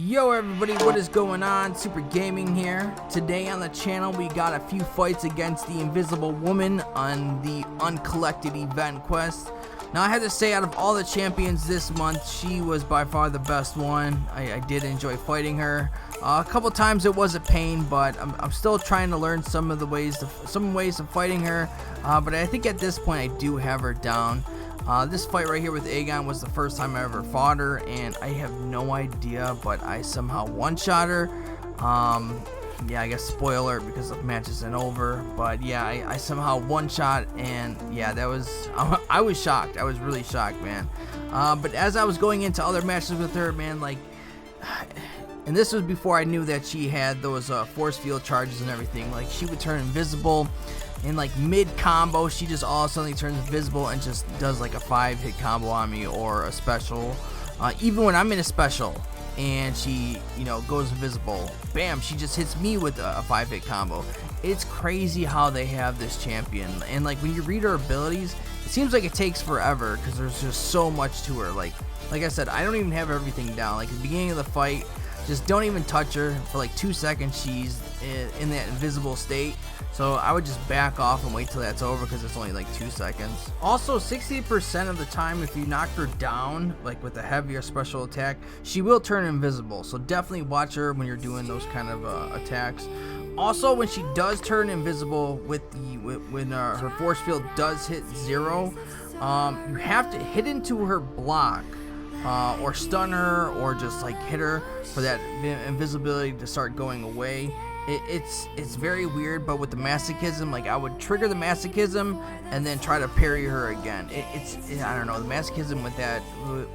Yo everybody, what is going on? Super Gaming here. Today on the channel we got a few fights against the Invisible Woman on the Uncollected event quest. Now I have to say, out of all the champions this month, she was by far the best one. I did enjoy fighting her. A couple times it was a pain, but I'm still trying to learn some ways of fighting her. But I think at this point I do have her down. This fight right here with Aegon was the first time I ever fought her, and I have no idea, but I somehow one-shot her. Yeah, I guess spoiler because the match isn't over, but yeah, I somehow one-shot, and yeah, that was, I was shocked. I was really shocked, man. But as I was going into other matches with her, man, like, and this was before I knew that she had those force field charges and everything. Like, she would turn invisible in like mid combo. She just all of a sudden turns invisible and just does like a 5-hit combo on me or a special. Even when I'm in a special and she, you know, goes invisible, bam, she just hits me with a 5-hit combo. It's crazy how they have this champion, and like when you read her abilities, it seems like it takes forever because there's just so much to her. Like I said, I don't even have everything down. Like at the beginning of the fight, just don't even touch her for like 2 seconds. She's in that invisible state. So I would just back off and wait till that's over because it's only like 2 seconds. Also, 60% of the time, if you knock her down, like with a heavier special attack, she will turn invisible. So definitely watch her when you're doing those kind of attacks. Also, when she does turn invisible when her force field does hit 0, you have to hit into her block. Or stun her, or just like hit her for that invisibility to start going away. It's very weird, but with the masochism, like I would trigger the masochism and then try to parry her again. I don't know, the masochism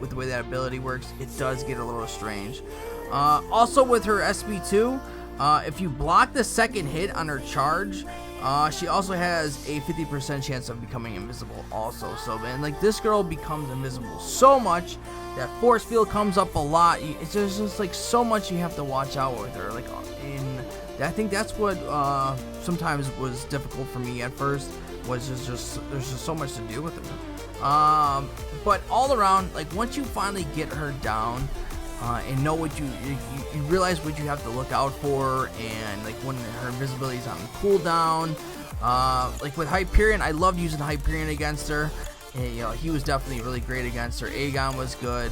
with the way that ability works, it does get a little strange. Also with her SB2, if you block the second hit on her charge, she also has a 50% chance of becoming invisible also. So man, like this girl becomes invisible so much, that force field comes up a lot. It's just like so much you have to watch out with her. Like I think that's what sometimes was difficult for me at first, was just there's just so much to do with her. But all around, like once you finally get her down, and know what you realize what you have to look out for, and like when her invisibility is on cooldown, like with Hyperion, I loved using Hyperion against her. And, you know, he was definitely really great against her. Aegon was good.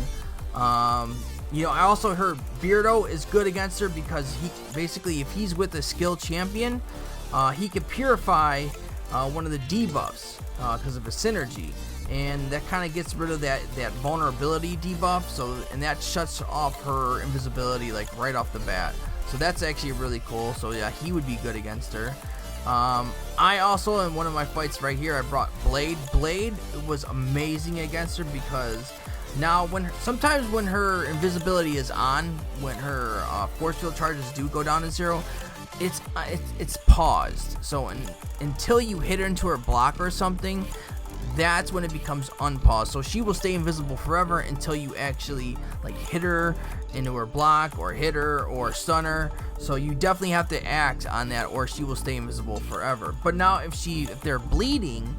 You know, I also heard Beardo is good against her because he basically, if he's with a skilled champion, he can purify one of the debuffs because of a synergy. And that kind of gets rid of that vulnerability debuff, so, and that shuts off her invisibility like right off the bat. So that's actually really cool. So yeah, he would be good against her. I also, in one of my fights right here, I brought Blade. Blade was amazing against her because now sometimes when her invisibility is on, when her force field charges do go down to 0, it's paused. So until you hit her into her block or something, that's when it becomes unpaused. So she will stay invisible forever until you actually like hit her into her block, or hit her, or stun her. So you definitely have to act on that, or she will stay invisible forever. But now if she's bleeding,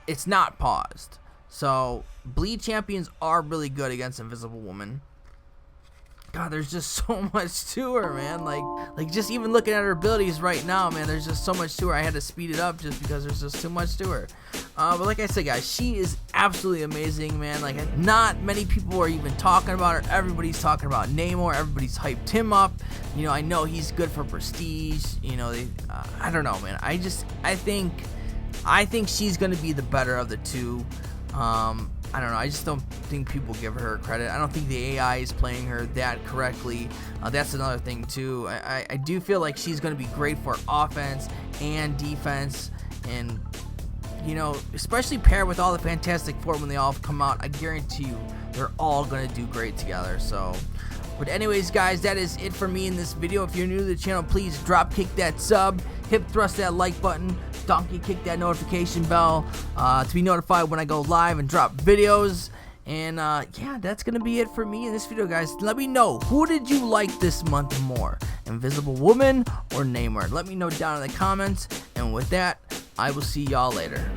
it's not paused. So bleed champions are really good against Invisible Woman. God, there's just so much to her, man. Like just even looking at her abilities right now, man, there's just so much to her. I had to speed it up just because there's just too much to her. But like I said, guys, she is absolutely amazing, man. Like, not many people are even talking about her. Everybody's talking about Namor. Everybody's hyped him up. You know, I know he's good for prestige. You know, I don't know, man. I think she's gonna be the better of the two. I don't know, I just don't think people give her credit. I don't think the AI is playing her that correctly. That's another thing too. I do feel like she's going to be great for offense and defense, and you know, especially paired with all the Fantastic Four when they all come out, I guarantee you they're all going to do great together. So, but anyways, guys, that is it for me in this video. If you're new to the channel, please drop kick that sub, hip thrust that like button, donkey kick that notification bell to be notified when I go live and drop videos. And yeah, that's gonna be it for me in this video, guys. Let me know, who did you like this month more, Invisible Woman or Namor? Let me know down in the comments, and with that, I will see y'all later.